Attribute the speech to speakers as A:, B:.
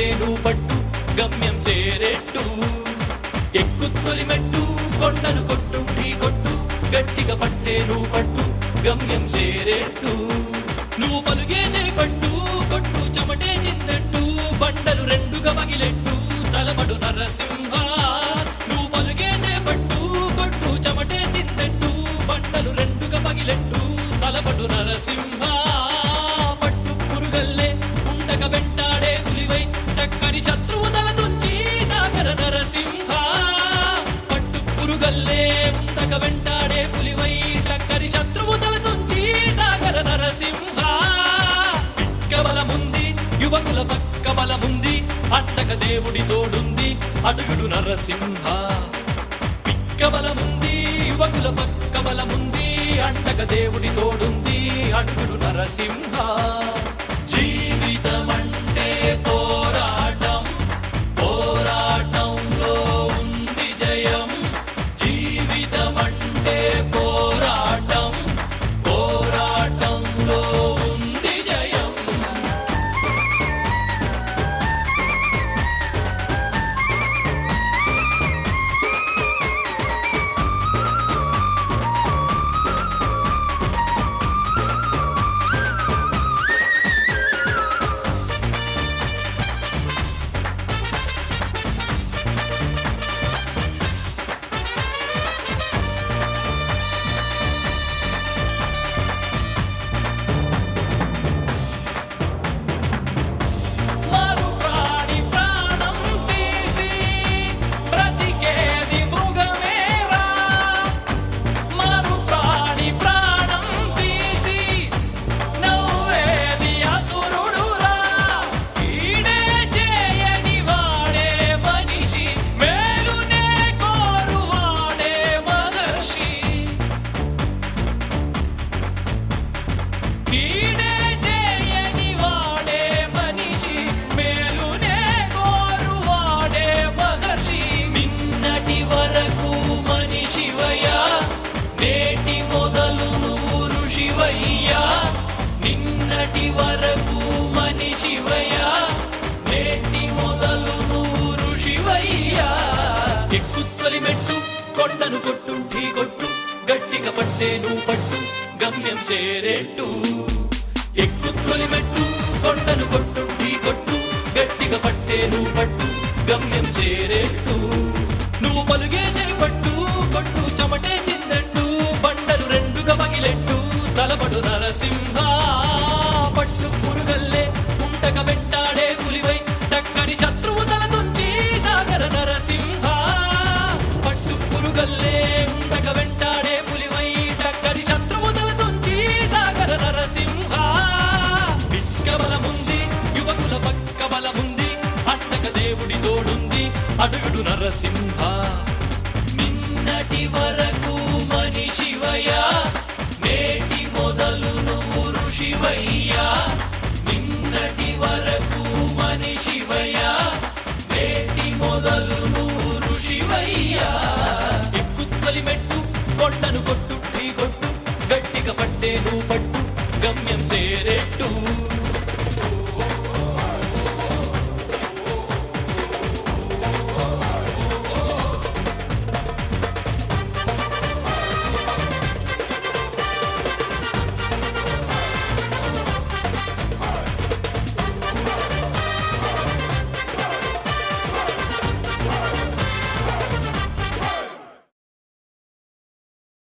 A: పట్టే నువ్వు పట్టు గమ్యం చేరేట్టు ఎక్కుత్తొలి మెట్టు కొండను కొట్టు ఢీ కొట్టు గట్టిగా పట్టే నువ్వు పట్టు గమ్యం చేరేట్టు నువ్వు పలుగే చేపట్టు కొట్టు చెమటే చిందట్టు బండలు రెండుగా పగిలెట్టు తలబడు నరసింహ నువ్వు పలుగే చేపట్టు కొట్టు చెమటే చిందట్టు బండలు రెండుగా పగిలెట్టు తలబడు నరసింహ పట్టు పురుగల్లే ఉండక వెంటాడే పులివై టక్కని శత్రువు తల తుంచి సాగర నరసింహ పట్టు పురుగల్లే ఉండక వెంటాడే పులివై టక్కని శత్రువు తల తుంచి సాగర నరసింహ పిక్క బలముంది యువకుల పక్క బలముంది అండక దేవుడి తోడుంది అడుగుడు నరసింహ పిక్క బలముంది యువకుల పక్క బలముంది అండక దేవుడి తోడుంది అడుగుడు నరసింహ జీవితమంటే పోరాటం పోరాటంలో ఉంది జయం జీవితమంటే పోరాటం పోరాటంలో ఉంది జయం నిన్నటి వరకు మనిషివయ్యా నేటి మొదలు నువ్వు ఋషివయ్యా ఎక్కుత్తొలి మెట్టు కొండను కొట్టు ఢీ కొట్టు గట్టిగా పట్టే నువ్వు పట్టు గమ్యం చేరేట్టు ఎక్కుత్తొలి మెట్టు కొండను కొట్టు ఢీ కొట్టు గట్టిగా పట్టే నువ్వు పట్టు గమ్యం చేరేట్టు నువ్వు పలుగే చేపట్టు కొట్టు చెమటే చిందట్టు బండలు రెండుగా పగిలెట్టు తలబడు నరసింహ పట్టు పురుగల్లే ఉండక వెంటాడే పులివై టక్కని శత్రువు తల తుంచి సాగర నరసింహ పట్టు పురుగల్లే ఉండక వెంటాడే పులివై టక్కని శత్రువు తల తుంచి సాగర నరసింహ పిక్క బలముంది యువకుల పక్క బలముంది అండక దేవుడి తోడుంది అడుగుడు నరసింహ నిన్నటి వరకు మనిషివయ్యా నేటి మొదలు నువ్వు ఋషివయ్యా నిన్నటి వరకు మనిషివయ్యా నేటి మొదలు నువ్వు ఋషివయ్యా ఎక్కుత్తొలి మెట్టు కొండను కొట్టు ఢీ కొట్టు గట్టిగా పట్టే నువ్వు పట్టు